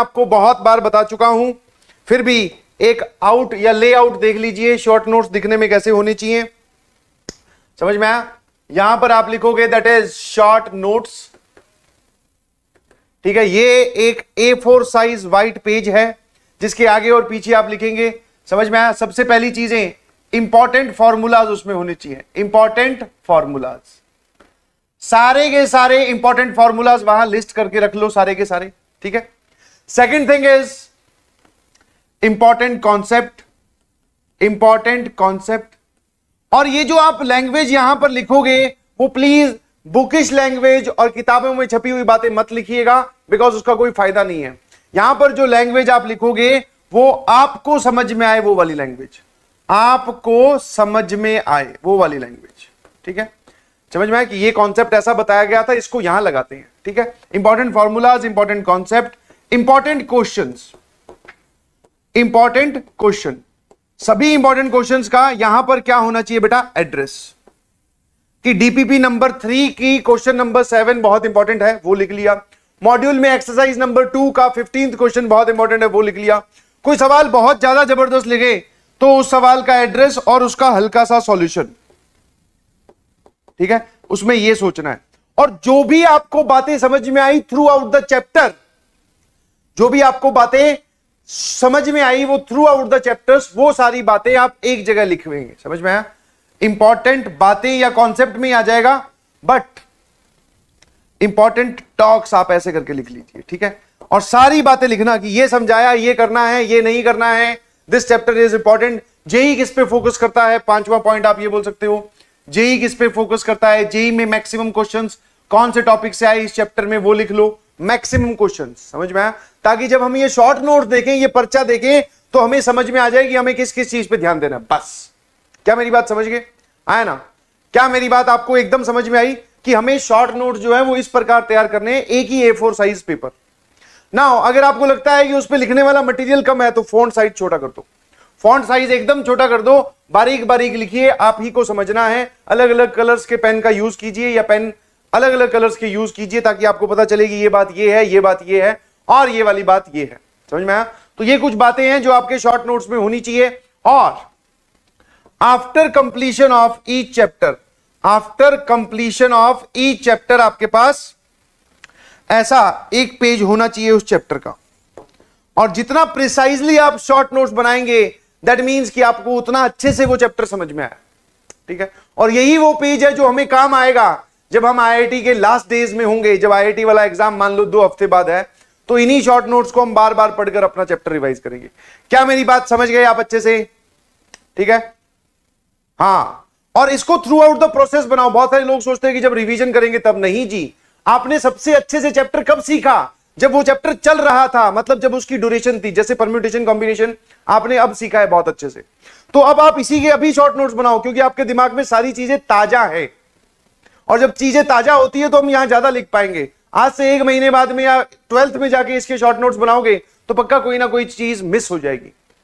आपको बहुत बार बता चुका हूं, फिर भी एक आउट या लेआउट देख लीजिए शॉर्ट नोट्स दिखने में कैसे होने चाहिए। समझ में आया? यहां पर आप लिखोगे दैट इज शॉर्ट नोट्स, ठीक है। ये एक A4 साइज व्हाइट पेज है जिसके आगे और पीछे आप लिखेंगे। समझ में आया? सबसे पहली चीजें इंपॉर्टेंट फॉर्मूलाज उसमें होने चाहिए, इंपॉर्टेंट फॉर्मूलाज, सारे के सारे इंपॉर्टेंट फॉर्मूलाज वहां लिस्ट करके रख लो, सारे के सारे, ठीक है। Second thing is important concept, important concept. और ये जो आप लैंग्वेज यहां पर लिखोगे वो प्लीज बुकिश लैंग्वेज और किताबों में छपी हुई बातें मत लिखिएगा, बिकॉज उसका कोई फायदा नहीं है। यहां पर जो लैंग्वेज आप लिखोगे वो आपको समझ में आए, वो वाली लैंग्वेज, आपको समझ में आए वो वाली लैंग्वेज, ठीक है। समझ में आया कि ये कॉन्सेप्ट ऐसा बताया गया था, इसको यहां लगाते हैं, ठीक है। Important formulas, important concept, important questions, important question, सभी इंपॉर्टेंट क्वेश्चंस का यहां पर क्या होना चाहिए बेटा, एड्रेस। कि डीपीपी नंबर 3 की क्वेश्चन नंबर 7 बहुत इंपॉर्टेंट है, वो लिख लिया। मॉड्यूल में एक्सरसाइज नंबर 2 का 15th क्वेश्चन बहुत इंपॉर्टेंट है, वो लिख लिया। कोई सवाल बहुत ज्यादा जबरदस्त लिखे तो उस सवाल का एड्रेस और उसका हल्का सा सॉल्यूशन, ठीक है, उसमें यह सोचना है। और जो भी आपको बातें समझ में आई थ्रू आउट द चैप्टर, जो भी आपको बातें समझ में आई वो थ्रू आउट द चैप्टर्स, वो सारी बातें आप एक जगह लिखवेंगे। समझ में आया? इंपॉर्टेंट बातें या कॉन्सेप्ट में आ जाएगा, बट इंपॉर्टेंट टॉक्स आप ऐसे करके लिख लीजिए, ठीक है। और सारी बातें लिखना कि ये समझाया, ये करना है, ये नहीं करना है, this chapter is important. JEE किस पे फोकस करता है, 5वां पॉइंट आप ये बोल सकते हो, जेई किस पे फोकस करता है, जेई में मैक्सिमम क्वेश्चंस कौन से टॉपिक से आए इस चैप्टर में, वो लिख लो, मैक्सिमम क्वेश्चंस। समझ में आया? ताकि जब हम ये शॉर्ट नोट देखें, ये पर्चा देखें, तो हमें समझ में आ जाए कि हमें किस किस चीज पे ध्यान देना है, बस। क्या मेरी बात समझ गए? आया ना? क्या मेरी बात आपको एकदम समझ में आई कि हमें शॉर्ट नोट जो है वो इस प्रकार तैयार करने हैं, एक ही A4 साइज पेपर। नाउ अगर आपको लगता है कि उस पे लिखने वाला मटेरियल कम है तो फॉन्ट साइज छोटा कर दो, फॉन्ट साइज एकदम छोटा कर दो, बारीक बारीक लिखिए, आप ही को समझना है। अलग अलग कलर्स के पेन का यूज कीजिए या पेन अलग अलग कलर्स के यूज कीजिए, ताकि आपको पता चले कि ये बात ये है, ये बात ये है और ये वाली बात ये है। समझ में आया? तो ये कुछ बातें हैं जो आपके शॉर्ट नोट्स में होनी चाहिए। और after completion of each chapter, after completion of each chapter आपके पास ऐसा एक पेज होना चाहिए उस चैप्टर का। और जितना प्रिसाइजली आप शॉर्ट नोट्स बनाएंगे, दैट मींस कि आपको उतना अच्छे से वो चैप्टर समझ में आया, ठीक है। और यही वो पेज है जो हमें काम आएगा जब हम आईआईटी के लास्ट डेज में होंगे, जब आईआईटी वाला एग्जाम मान लो 2 हफ्ते बाद है, तो इन्हीं शॉर्ट नोट्स को हम बार बार पढ़कर अपना चैप्टर रिवाइज करेंगे। क्या मेरी बात समझ गए आप अच्छे से? ठीक है, हाँ। और इसको थ्रू आउट द प्रोसेस बनाओ। बहुत सारे लोग सोचते हैं कि जब रिवीजन करेंगे तब, नहीं जी। आपने सबसे अच्छे से चैप्टर कब सीखा? जब वो चैप्टर चल रहा था, मतलब जब उसकी ड्यूरेशन थी। जैसे परम्यूटेशन कॉम्बिनेशन आपने अब सीखा है बहुत अच्छे से, तो अब आप इसी के अभी शॉर्ट नोट्स बनाओ, क्योंकि आपके दिमाग में सारी चीजें ताजा है। और जब चीजें ताजा होती है तो हम यहां ज्यादा लिख पाएंगे। आज से 1 महीने बाद में या 12th में जाके इसके शॉर्ट नोट्स बनाओगे तो पक्का कोई ना कोई चीज मिस हो जाएगी।